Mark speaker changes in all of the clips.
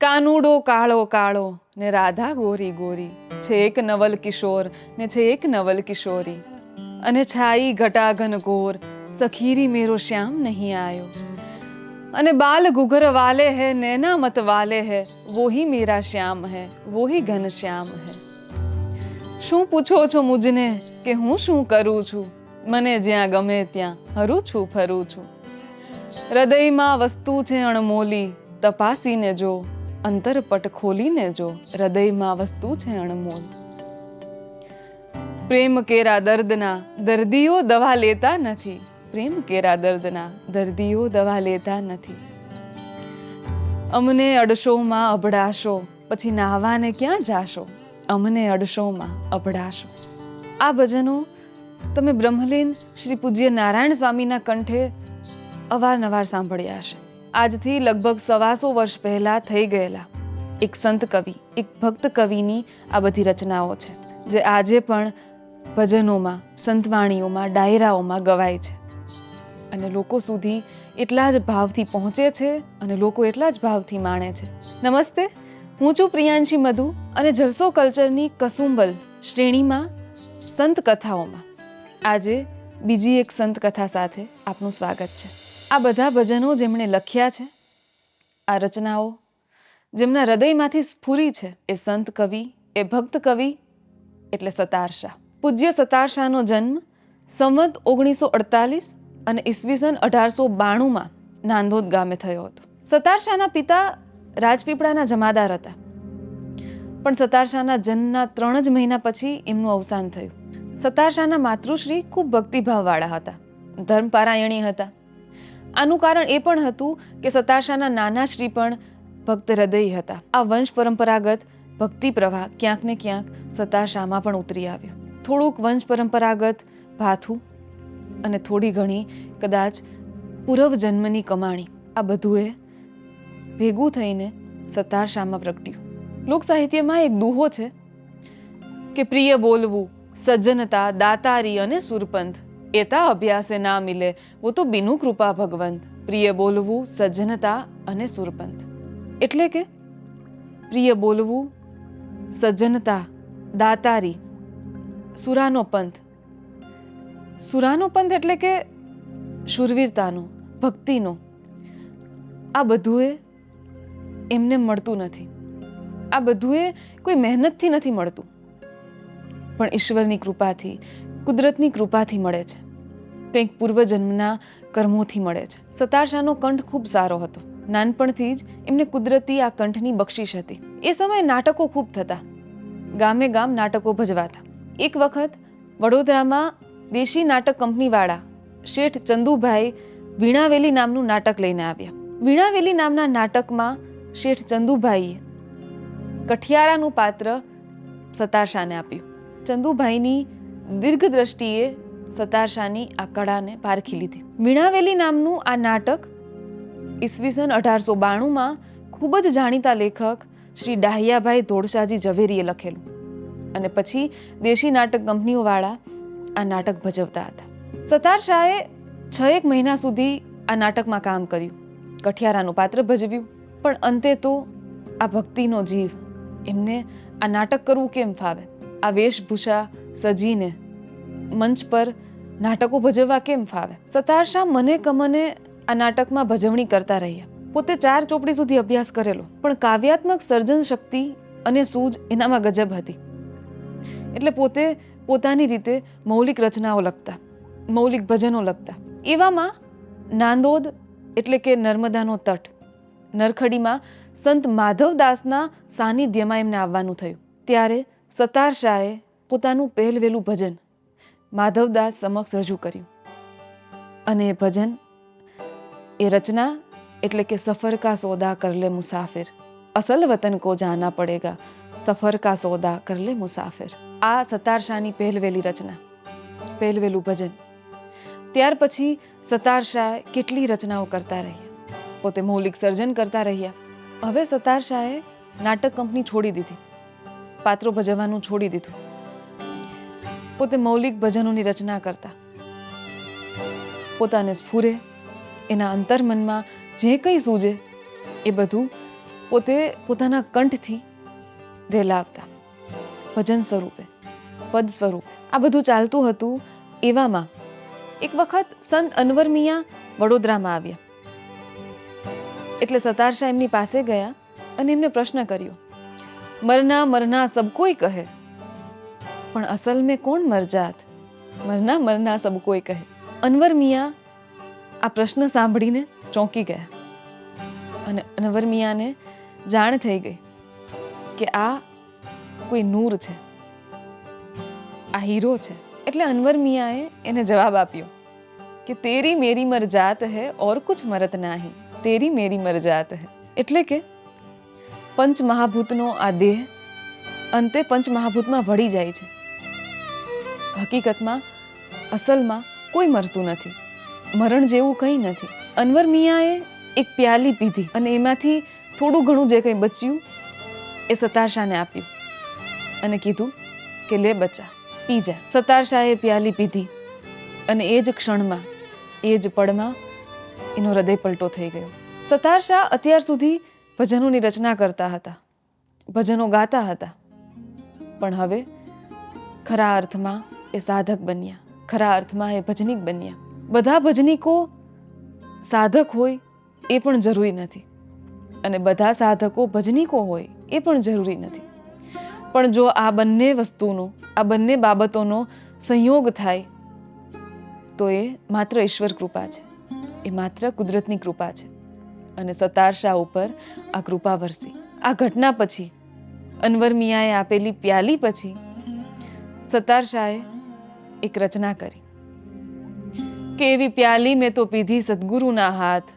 Speaker 1: કાનુડો કાળો કાળો ને રાધા ગોરી ગોરી, છે એક નવલ કિશોર ને છે એક નવલ કિશોરી, અને છાઈ ઘટાઘન ઘોર સખીરી મેરો શ્યામ નહીં આયો, અને બાલ ગુગર વાલે હૈ નैना मत वाले है वो ही मेरा श्याम है वो ही घन श्याम है। શું પૂછો છો મુજને કે હું શું કરું છું, મને જ્યાં ગમે ત્યાં હરું છું ફરું છું, હૃદયમાં વસ્તુ છે અણમોલી તપાસીને જો, અંતરપટ ખોલીને જો, હૃદયમાં વસ્તુ છે અણમોલ। પ્રેમ કેરા દર્દના દર્દીઓ દવા લેતા નથી, પ્રેમ કેરા દર્દના દર્દીઓ દવા લેતા નથી। અમને અડશોમાં અભડાશો પછી નાહવાને ક્યાં જાશો, અમને અડશોમાં અભડાશો। આ ભજનો તમે બ્રહ્મલીન શ્રી પૂજ્ય નારાયણ સ્વામીના કંઠે અવારનવાર સાંભળ્યા હશે। આજથી લગભગ 125 વર્ષ પહેલા થઈ ગયેલા એક સંત કવિ, એક ભક્ત કવિની આ બધી રચનાઓ છે, જે આજે પણ ભજનોમાં, સંતવાણીઓમાં, ડાયરાઓમાં ગવાય છે અને લોકો સુધી એટલા જ ભાવથી પહોંચે છે અને લોકો એટલા જ ભાવથી માણે છે। નમસ્તે, હું છું પ્રિયાંશી મધુ અને જલસો કલ્ચરની કસુંબલ શ્રેણીમાં સંત કથાઓમાં આજે બીજી એક સંત કથા સાથે આપનું સ્વાગત છે। આ બધા ભજનો જેમણે લખ્યા છે, આ રચનાઓ જેમના હૃદયમાંથી સ્ફુરી છે, એ સંત કવિ, એ ભક્ત કવિ એટલે સતાર શાહ। પૂજ્ય સતાર શાહનો જન્મ સંવત 1948 અને ઈસવીસન 1892માં નાંદોદ ગામે થયો હતો। સતાર શાહના પિતા રાજપીપળાના જમાદાર હતા, પણ સતાર શાહના જન્મના 3 જ મહિના પછી એમનું અવસાન થયું। સતાર શાહના માતૃશ્રી ખૂબ ભક્તિભાવવાળા હતા, ધર્મપારાયણી હતા। આનું કારણ એ પણ હતું કે સતાર શાહના નાના શ્રી પણ ભક્ત હૃદયી હતા। આ વંશ પરંપરાગત ભક્તિ પ્રવાહ ક્યાંક ને ક્યાંક સતાર શાહમાં પણ ઉતરી આવ્યો। થોડુંક વંશ પરંપરાગત ભાથું અને થોડી ઘણી કદાચ પૂર્વ જન્મની કમાણી, આ બધું એ ભેગું થઈને સતાર શાહમાં પ્રગટ્યું। લોક સાહિત્યમાં એક દુહો છે કે પ્રિય બોલવું સજ્જનતા દાતારી અને સુરપંથ, એતા અભ્યાસે ના મિલે वो तो बिनु कृपा भगवंत। પ્રિય બોલવું સજ્જનતા અને સુરપંથ એટલે કે પ્રિય બોલવું, સજ્જનતા, દાતારી, સુરાનો પંથ। સુરાનો પંથ એટલે કે શૂરવીરતાનો, ભક્તિનો, આ બધું એમને મળતું નથી। આ બધું કોઈ મહેનતથી નથી મળતું, પણ ઈશ્વરની કૃપાથી, કુદરતની કૃપાથી મળે છે, કંઈક પૂર્વજન્મના કર્મોથી મળે છે। સતાર શાહનો કંઠ ખૂબ સારો હતો, નાનપણથી જ એમને કુદરતી આ કંઠની બક્ષિશ હતી। એ સમયે નાટકો ખૂબ થતા, ગામે ગામ નાટકો ભજવાતા। એક વખત વડોદરામાં દેશી નાટક કંપનીવાળા શેઠ ચંદુભાઈ વીણાવેલી નામનું નાટક લઈને આવ્યા। વીણાવેલી નામના નાટકમાં શેઠ ચંદુભાઈએ કઠિયારાનું પાત્ર સતાર શાહને આપ્યું। ચંદુભાઈની દીર્ઘ દ્રષ્ટિએ સતાર શાહની આ કળાને પારખી લીધી। વીણાવેલી નામનું આ નાટક ઈસવીસન 1892માં ખૂબ જ જાણીતા લેખક શ્રી ડાહ્યાભાઈ ધોળશાજી ઝવેરીએ લખેલું, અને પછી દેશી નાટક કંપનીઓવાળા આ નાટક ભજવતા હતા। સતાર શાહે 6 મહિના સુધી આ નાટકમાં કામ કર્યું, કઠિયારાનું પાત્ર ભજવ્યું, પણ અંતે તો આ ભક્તિનો જીવ એમને આ નાટક કરવું કેમ ફાવે, આ વેશભૂષા સજીને મંચ પર નાટકો ભજવવા કેમ ફાવે। સતાર શાહ મને કમને આ નાટકમાં ભજવણી કરતા રહ્યા। પોતે 4 ચોપડી સુધી અભ્યાસ કરેલો, પણ કાવ્યાત્મક સર્જન શક્તિ અને સૂઝ એનામાં ગજબ હતી, એટલે પોતે પોતાની રીતે મૌલિક રચનાઓ લખતા, મૌલિક ભજનો લખતા। એવામાં નાંદોદ એટલે કે નર્મદાનો તટ, નરખડીમાં સંત માધવદાસના સાનિધ્યમાં એમને આવવાનું થયું। ત્યારે સતાર શાહે પોતાનું પહેલવેલું ભજન માધવદાસ સમક્ષ રજૂ કર્યું, અને એ ભજન, એ રચના એટલે કે સફર કા સોદા કર લે મુસાફિર, અસલ વતન કો જાના પડેગા, સફર કા સોદા કર લે મુસાફિર। આ સતાર શાહની પહેલવેલી રચના, પહેલવેલું ભજન। ત્યાર પછી સતાર શાહ કેટલી રચનાઓ કરતા રહ્યા, પોતે મૌલિક સર્જન કરતા રહ્યા। હવે સતાર શાહે નાટક કંપની છોડી દીધી, પાત્રો ભજવવાનું છોડી દીધું, પોતે મૌલિક ભજનોની રચના કરતા। પોતાને સ્ફુરે, એના અંતર્મનમાં જે કંઈ સૂજે એ બધું પોતે પોતાના કંઠથી રેલાવતા, ભજન સ્વરૂપે, પદ સ્વરૂપે. આ બધું ચાલતું હતું. એવામાં એક વખત સંત અનવર મિયાં વડોદરામાં આવ્યા. એટલે સતારશા એમની પાસે ગયા અને એમને પ્રશ્ન કર્યો, મરના મરના સબ કોઈ કહે, પણ અસલ મેં કોણ મર જાત? મરના મરના સબ કોઈ કહે. અનવર મિયાં આ પ્રશ્ન સાંભળીને ચોંકી ગયા અને અનવર મિયાંને જાણ થઈ ગઈ કે આ કોઈ નૂર છે, આ હીરો છે. એટલે અનવર મિયાંએ એને જવાબ આપ્યો કે તેરી મેરી મર જાત હૈ ઓર કુછ મરત નાહી, તેરી મેરી મર જાત હૈ. એટલે કે પંચ મહાભૂતનો આ દેહ અંતે પંચ મહાભૂતમાં ભળી જાય છે. હકીકતમાં અસલમાં કોઈ મરતું નથી, મરણ જેવું કંઈ નથી. અનવર મિયાંએ એક પ્યાલી પીધી અને એમાંથી થોડું ઘણું જે કંઈ બચ્યું એ સતારશાને આપ્યું અને કીધું કે લે બચ્ચા, પી જા. સતારશાએ પ્યાલી પીધી અને એ જ ક્ષણમાં, એ જ પળમાં એનો હૃદય પલટો થઈ ગયો. સતારશા અત્યાર સુધી ભજનોની રચના કરતા હતા, ભજનો ગાતા હતા, પણ હવે ખરા અર્થમાં એ સાધક બન્યા, ખરા અર્થમાં એ ભજનિક બન્યા. બધા ભજનિકો સાધક હોય એ પણ જરૂરી નથી અને બધા સાધકો ભજનિકો હોય એ પણ જરૂરી નથી. પણ જો આ બંને વસ્તુનો, આ બંને બાબતોનો સંયોગ થાય તો એ માત્ર ઈશ્વર કૃપા છે, એ માત્ર કુદરતની કૃપા છે. અને સતારશા ઉપર આ કૃપા વરસી. આ ઘટના પછી, અનવર મિયાંએ આપેલી પ્યાલી પછી સતારશાએ એક રચના કરી કે એવી પ્યાલી મેં તો પીધી સદગુરુના હાથ,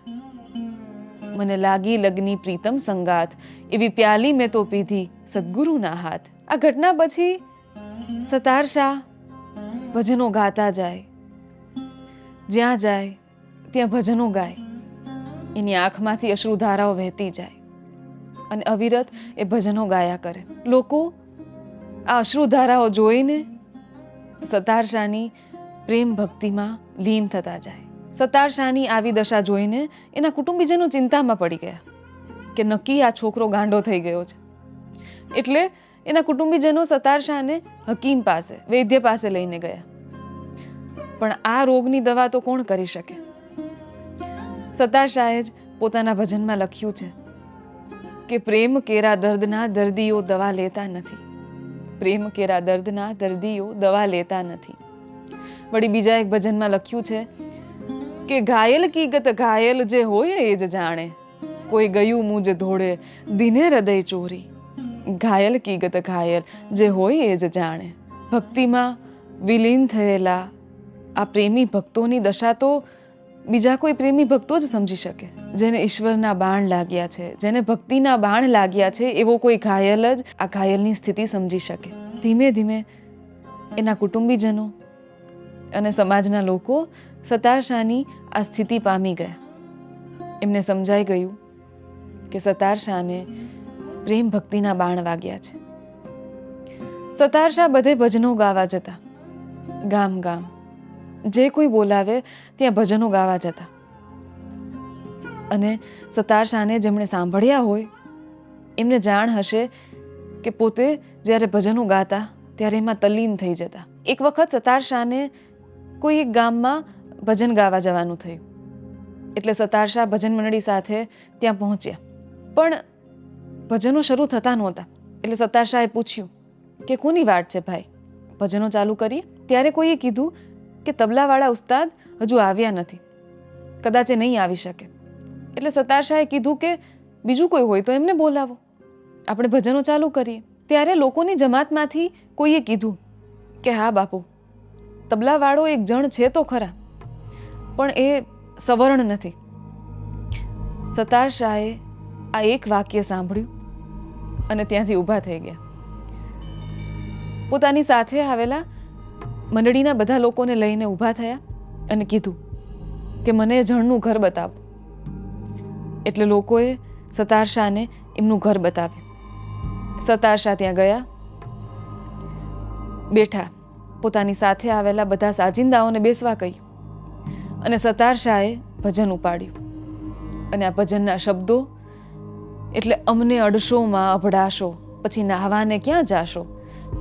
Speaker 1: મને લાગી લગની પ્રીતમ સંગાત. એવી પ્યાલી મેં તો પીધી સદગુરુના હાથ. આ ઘટના પછી સતારશા ભજનો ગાતા જાય, જ્યાં જાય ત્યાં ભજનો ગાય. એની આંખમાંથી અશ્રુધારાઓ વહેતી જાય અને અવિરત એ ભજનો ગાયા કરે. લોકો આ અશ્રુધારાઓ જોઈને સતારશાની પ્રેમ ભક્તિમાં લીન થતા જાય. સતારશાની આવી દશા જોઈને એના કુટુંબીજનો ચિંતામાં પડી ગયા કે નક્કી આ છોકરો ગાંડો થઈ ગયો છે. એટલે એના કુટુંબીજનો સતારશાને હકીમ પાસે, વૈદ્ય પાસે લઈને ગયા. પણ આ રોગની દવા તો કોણ કરી શકે? સતારશાએ જ પોતાના ભજનમાં લખ્યું છે કે પ્રેમ કેરા દર્દના દર્દીઓ દવા લેતા નથી, પ્રેમ કેરા દર્દના દર્દીઓ દવા લેતા નથી. વળી બીજા એક ભજનમાં લખ્યું છે કે ઘાયલ કી ગત ઘાયલ જે હોય એ જ જાણે, કોઈ ગયું મુજ ધોળે દિને હૃદય ચોરી. ઘાયલ કી ગત ઘાયલ જે હોય એ જ જાણે. ભક્તિમાં વિલીન થયેલા આ પ્રેમી ભક્તોની દશા તો બીજા કોઈ પ્રેમી ભક્તો જ સમજી શકે. જેને ઈશ્વરના બાણ લાગ્યા છે, જેને ભક્તિના બાણ લાગ્યા છે, એવો કોઈ ઘાયલ જ આ ઘાયલની સ્થિતિ સમજી શકે. ધીમે ધીમે એના કુટુંબીજનો અને સમાજના લોકો સતારશાની આ સ્થિતિ પામી ગયા. એમને સમજાઈ ગયું કે સતારશાને પ્રેમ ભક્તિના બાણ વાગ્યા છે. સતારશા બધે ભજનો ગાવા જતા, ગામ ગામ જે કોઈ બોલાવે ત્યાં ભજનો ગાવા જતા. અને સતારશાને જેમણે સાંભળ્યા હોય એમને જાણ હશે કે પોતે જ્યારે ભજનો ગાતા ત્યારે એમાં તલ્લીન થઈ જતા. એક વખત સતારશાને કોઈ એક ગામમાં ભજન ગાવા જવાનું થયું. એટલે સતારશા ભજન મંડળી સાથે ત્યાં પહોંચ્યા. પણ ભજનો શરૂ થતા નહોતા. એટલે સતારશાએ પૂછ્યું કે કોની વાટ છે ભાઈ, ભજનો ચાલુ કરીએ? ત્યારે કોઈએ કીધું કે તબલાવાળા ઉસ્તાદ હજુ આવ્યા નથી, કદાચ એ નહીં આવી શકે. એટલે સતારશાએ કીધું કે બીજું કોઈ હોય તો એમને બોલાવો, આપણે ભજનો ચાલુ કરીએ. ત્યારે લોકોની જમાતમાંથી કોઈએ કીધું કે હા બાપુ, તબલાવાળો એક જણ છે તો ખરા, પણ એ સવર્ણ નથી. સતારશાએ આ એક વાક્ય સાંભળ્યું અને ત્યાંથી ઊભા થઈ ગયા. પોતાની સાથે આવેલા મંડળીના બધા લોકોને લઈને ઊભા થયા અને કીધું કે મને જણનું ઘર બતાવો. એટલે લોકોએ સતારશાને એમનું ઘર બતાવ્યું. સતારશા ત્યાં ગયા, બેઠા, પોતાની સાથે આવેલા બધા સાજિંદાઓને બેસવા કહ્યું અને સતારશાએ ભજન ઉપાડ્યું. અને આ ભજનના શબ્દો એટલે અમને અડશોમાં અભડાશો, પછી નાહવાને ક્યાં જાશો,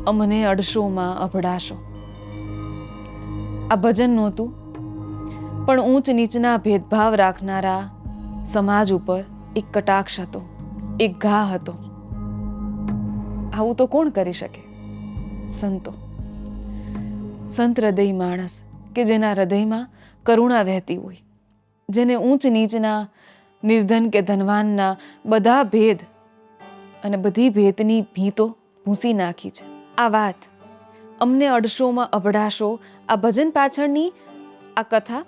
Speaker 1: અમને અડશોમાં અભડાશો. આ ભજન નહોતું, પણ ઊંચ નીચના ભેદભાવ રાખનારા સમાજ ઉપર એક કટાક્ષ હતો, એક ઘા હતો. આવું તો કોણ કરી શકે? સંતો. સંત હૃદય માણસ કે જેના હૃદયમાં કરુણા વહેતી હોય, જેને ઊંચ નીચના, નિર્ધન કે ધનવાનના બધા ભેદ અને બધી ભેદની ભીતો ભૂંસી નાખી છે. આ વાત અમને અડશોમાં અભડાશો, આ ભજન પાછળની આ કથા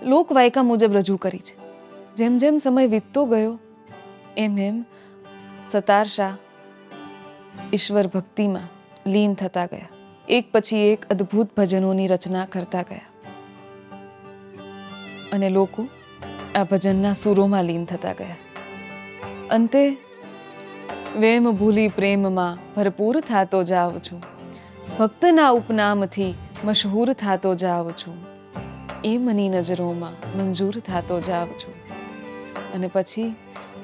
Speaker 1: લોકવાયકા મુજબ રજૂ કરી છે. જેમ જેમ સમય વીતતો ગયો એમ એમ સતાર શાહ ઈશ્વર ભક્તિમાં લીન થતા ગયા. એક પછી એક અદ્ભુત ભજનોની રચના કરતા ગયા અને લોકો આ ભજનના સૂરોમાં લીન થતા ગયા. અંતે વેમ ભૂલી પ્રેમમાં ભરપૂર થાતો જાઉં છું, ભક્તના ઉપનામથી મશહૂર થાતો જાઉં છું, એ મની નજરોમાં મંજૂર થાતો જાઉં છું. અને પછી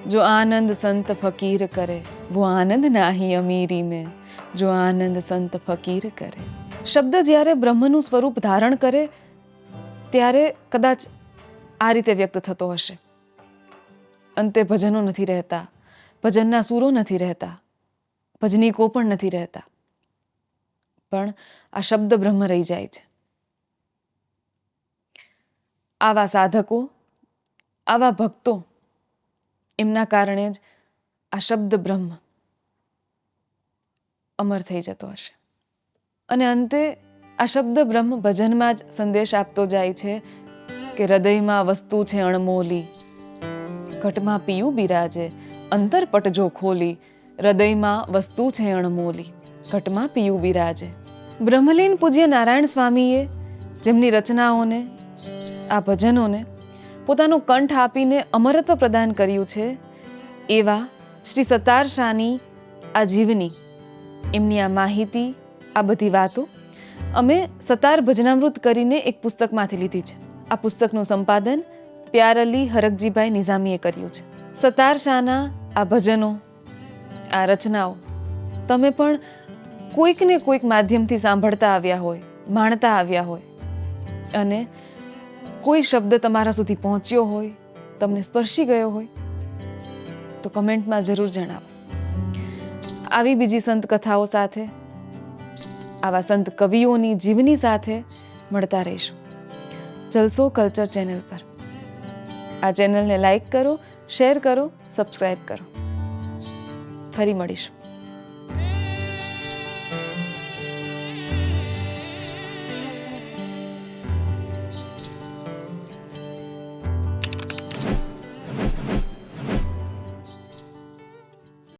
Speaker 1: જો આનંદ સંત ફકીર કરે, વો આનંદ નાહી અમીરી મેં, જો આનંદ સંત ફકીર કરે. શબ્દ જ્યારે બ્રહ્મનું સ્વરૂપ ધારણ કરે ત્યારે કદાચ આ રીતે વ્યક્ત થતો હશે. અંતે ભજનો નથી રહેતા, ભજનના સૂરો નથી રહેતા, ભજનીકો પણ નથી રહેતા, પણ આ શબ્દ બ્રહ્મ રહી જાય છે. આવા સાધકો, આવા ભક્તો, એમના કારણે જ આ શબ્દ બ્રહ્મ અમર થઈ જતો હશે. અને અંતે આ શબ્દ બ્રહ્મ ભજનમાં જ સંદેશ આપતો જાય છે કે હૃદયમાં વસ્તુ છે અણમોલી, ઘટમાં પીયું બિરાજે, અંતરપટ જો ખોલી. હૃદયમાં વસ્તુ છે અણમોલી, ઘટમાં પીયું બિરાજે. બ્રહ્મલીન પૂજ્ય નારાયણ સ્વામીએ જેમની રચનાઓને, આ ભજનોને પોતાનો કંઠ આપીને અમરત્વ પ્રદાન કર્યું છે, એવા શ્રી સતાર શાહની આ જીવની, એમની આ માહિતી, આ બધી વાતો અમે સતાર ભજનામૃત કરીને એક પુસ્તકમાંથી લીધી છે. આ પુસ્તકનું સંપાદન પ્યારઅલી હરકજીભાઈ નિઝામીએ કર્યું છે. સતાર શાહના આ ભજનો, આ રચનાઓ તમે પણ કોઈક ને કોઈક માધ્યમથી સાંભળતા આવ્યા હોય, માણતા આવ્યા હોય, અને કોઈ શબ્દ તમારા સુધી પહોંચ્યો હોય, તમને સ્પર્શી ગયો હોય, તો કમેન્ટમાં જરૂર જણાવો. આવી બીજી સંત કથાઓ સાથે, આવા સંત કવિઓની જીવની સાથે મળતા રહીશું જલસો કલ્ચર ચેનલ પર. આ ચેનલને લાઈક કરો, શેર કરો, સબસ્ક્રાઈબ કરો. ફરી મળીશું.